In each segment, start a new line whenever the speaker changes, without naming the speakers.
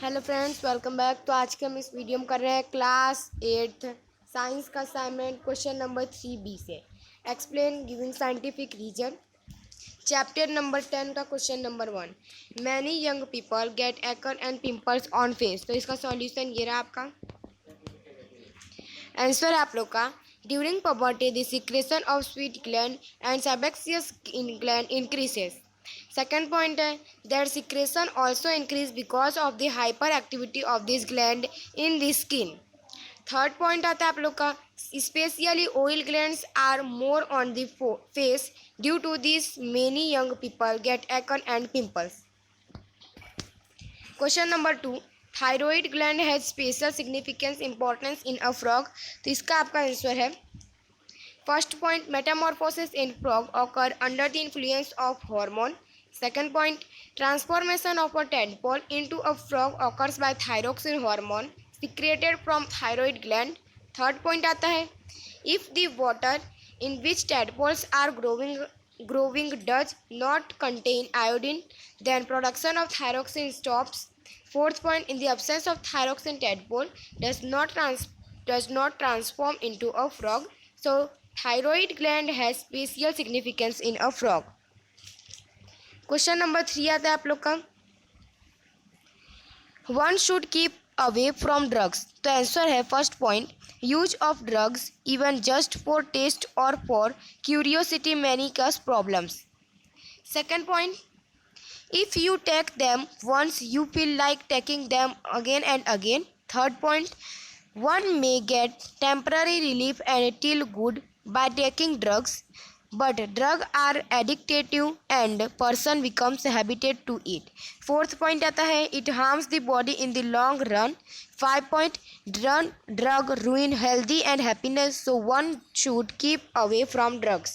Hello friends, welcome back. तो आज के हम इस वीडियो में कर रहे हैं क्लास 8 साइंस का असाइनमेंट क्वेश्चन नंबर 3B से explain giving scientific reason. Chapter number 10 का question number 1, many young people get acne and pimples on face. तो इसका सॉल्यूशन ये रहा आपका आंसर है आप लोग का। During puberty the secretion of sweat gland and sebaceous gland increases. Second point है that secretion also increase because of the hyper activity of this gland in the skin. Third point आता है आप लोग का specially oil glands are more on the face due to this many young people get acne and pimples. Question number 2, thyroid gland has special significance importance in a frog. तो इसका आपका answer है first point Metamorphosis in frog occur under the influence of hormone. Second point transformation of a tadpole into a frog occurs by thyroxine hormone secreted from thyroid gland। Third point आता है if the water in which tadpoles are growing does not contain iodine then production of thyroxine stops। Fourth point, in the absence of thyroxine tadpole does not transform into a frog, so thyroid gland has special significance in a frog। Question number 3 आता है आप लोग का one should keep away from drugs. तो answer है first point use of drugs even just for taste और for curiosity many cause problems. Second point if you take them once you feel like taking them again and again। third point, one may get temporary relief and feel good by taking drugs, but drugs are addictive and person becomes habituated to it। fourth point आता है it harms the body in the long run। 5 point, drug ruin healthy and happiness, so one should keep away from drugs।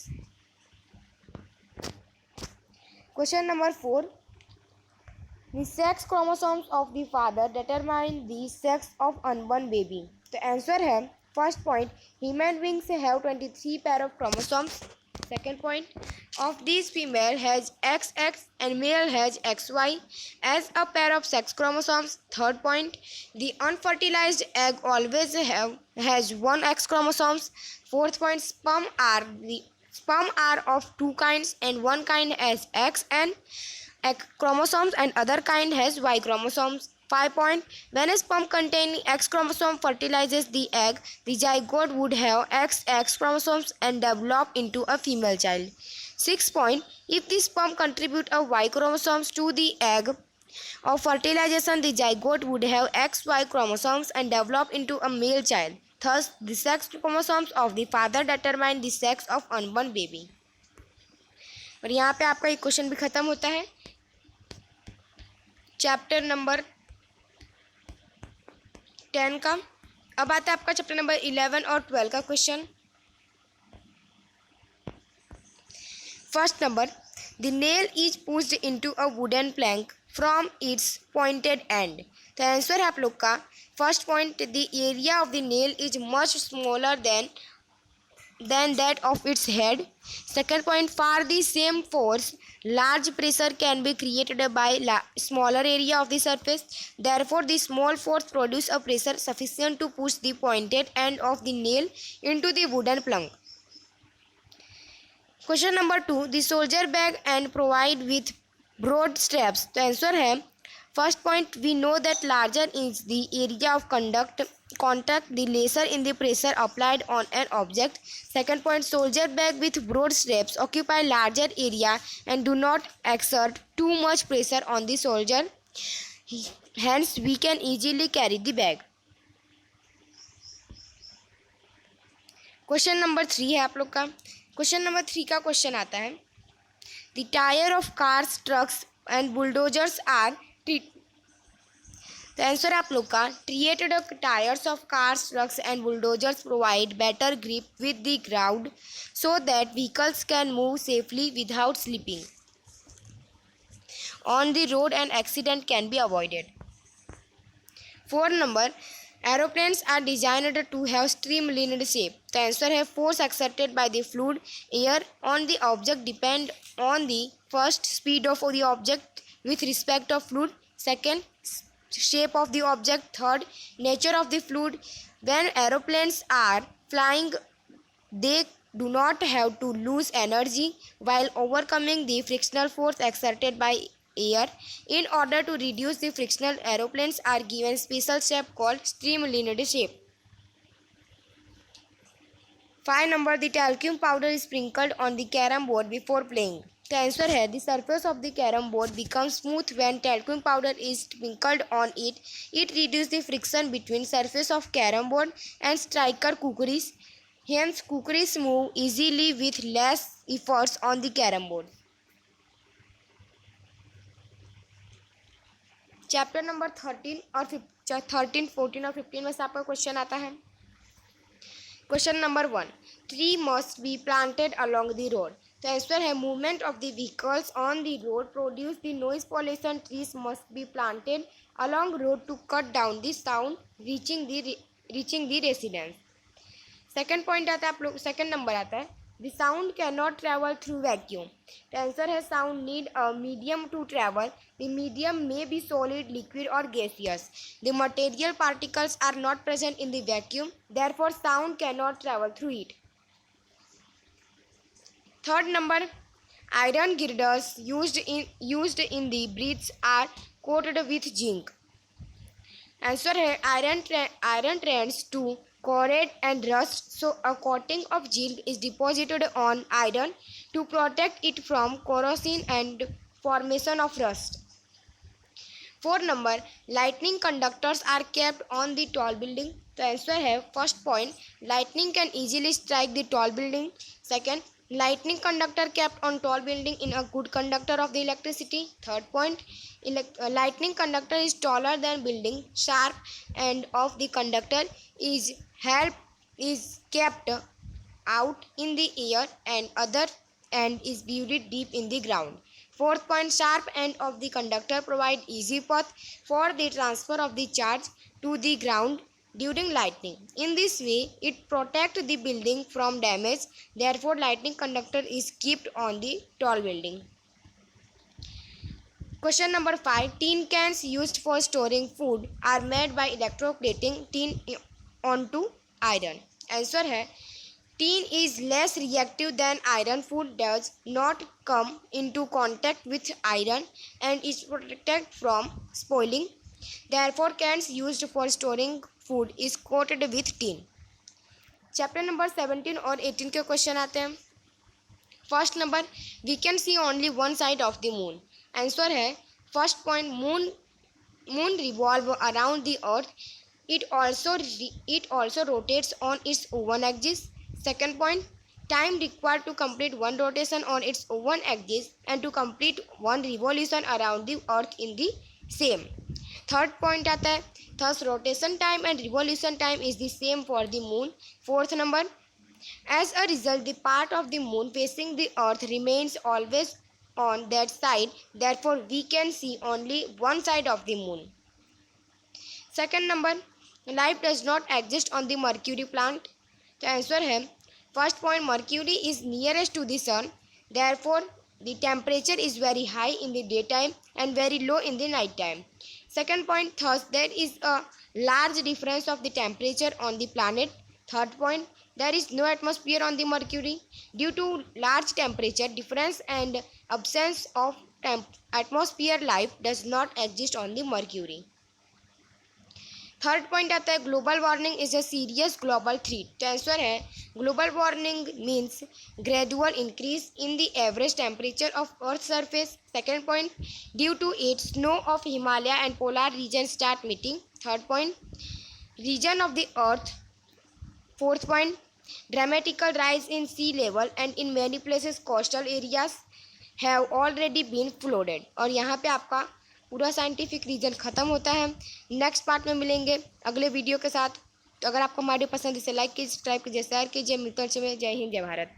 question number 4, the sex chromosomes of the father determine the sex of unborn baby। तो answer है first point human beings have 23 pair of chromosomes। Second point of these female has XX and male has XY as a pair of sex chromosomes। third point, the unfertilized egg always has one X chromosomes। fourth point, sperm are of two kinds and one kind has X and X chromosomes and other kind has Y chromosomes। 5 point, when a sperm containing X chromosome fertilizes the egg, the zygote would have XX chromosomes and develop into a female child। 6 point, if the sperm contribute a Y chromosomes to the egg of fertilization, the zygote would have XY chromosomes and develop into a male child। Thus, the sex chromosomes of the father determine the sex of unborn baby। और यहाँ पे आपका एक question भी खत्म होता है chapter number 10 का। अब आता है आपका चैप्टर नंबर 11 और 12 का question. First number, the nail is pushed into a wooden plank from its pointed and. तो आंसर है आप लोग का first point the area of the nail is much smaller than that of its head। second point, for the same force large pressure can be created by smaller area of the surface, therefore the small force produce a pressure sufficient to push the pointed end of the nail into the wooden plank। question number 2, the soldier bag and provide with broad straps। तो answer है first point we know that larger is the area of contact the lesser in the pressure applied on an object। second point, soldier bag with broad straps occupy larger area and do not exert too much pressure on the soldier, hence we can easily carry the bag। Question number 3 है आप लोग का। Question number 3 का question आता है the tyre of cars trucks and bulldozers are तो answer आप लोग का created tyres of cars trucks and bulldozers provide better grip with the ground so that vehicles can move safely without slipping on the road and accident can be avoided. 4 number, aeroplanes are designed to have streamlined shape। तो answer है force exerted by the fluid air on the object depend on the first speed of the object with respect of fluid, second shape of the object. Third, nature of the fluid. When aeroplanes are flying, they do not have to lose energy while overcoming the frictional force exerted by air. In order to reduce the frictional, aeroplanes are given special shape called streamlined shape. 5 number, the talcum powder is sprinkled on the carom board before playing. The answer है, the surface of the carom board becomes smooth when talcum powder is sprinkled on it. It reduces the friction between surface of carom board and striker kukris. Hence, kukris move easily with less efforts on the carom board. Chapter number 13 और 13, 14 और 15 में से आपका question आता है. Question number 1, tree must be planted along the road. तो answer है, movement of the vehicles on the road produce the noise pollution. Trees must be planted along road to cut down the sound reaching the residence. Second point आता है आप लोग, second number आता है, the sound can not travel through vacuum. तो answer है, sound need a medium to travel. The medium may be solid, liquid और gaseous. The material particles are not present in the vacuum, therefore sound can not travel through it. Third number, iron girders used in the bridges are coated with zinc. Answer है, iron tends to corrode and rust, so a coating of zinc is deposited on iron to protect it from corrosion and formation of rust. 4 number, lightning conductors are kept on the tall building. तो answer है, first point, lightning can easily strike the tall building. Second, lightning conductor kept on tall building in a good conductor of the electricity. Third point, lightning conductor is taller than building. Sharp end of the conductor is kept out in the air and other end is buried deep in the ground. Fourth point, sharp end of the conductor provide easy path for the transfer of the charge to the ground during lightning. In this way, it protects the building from damage. Therefore, lightning conductor is kept on the tall building. Question number 5. Tin cans used for storing food are made by electroplating tin onto iron. Answer है, tin is less reactive than iron. Food does not come into contact with iron and is protected from spoiling. Therefore, cans used for storing food is coated with tin. Chapter number 17 और 18 के question आते हैं. First number, we can see only one side of the moon. Answer है, first point, moon revolve around the earth. It also rotates on its own axis. Second point, time required to complete one rotation on its own axis and to complete one revolution around the earth in the same. Third point आता है, thus rotation time and revolution time is the same for the moon. Fourth number, as a result, the part of the moon facing the earth remains always on that side. Therefore, we can see only one side of the moon. Second number, life does not exist on the Mercury planet. तो answer है, first point, Mercury is nearest to the sun. Therefore the temperature is very high in the day time and very low in the night time. Second point, thus there is a large difference of the temperature on the planet. Third point, there is no atmosphere on the Mercury. Due to large temperature difference and absence of atmosphere, life does not exist on the Mercury. Third point आता है, global warming is a serious global threat. तो answer है, global warming means gradual increase in the average temperature of earth surface. Second point, due to it snow of Himalaya and polar region start melting. Third point, region of the earth. Fourth point, dramatical rise in sea level and in many places coastal areas have already been flooded. और यहाँ पे आपका पूरा scientific reason ख़त्म होता है. Next part में मिलेंगे अगले वीडियो के साथ. तो अगर आपको हमारी पसंद इसे लाइक कीजिए, सब्सक्राइब कीजिए, शेयर कीजिए. मिलते हैं. जय हिंद, जय भारत.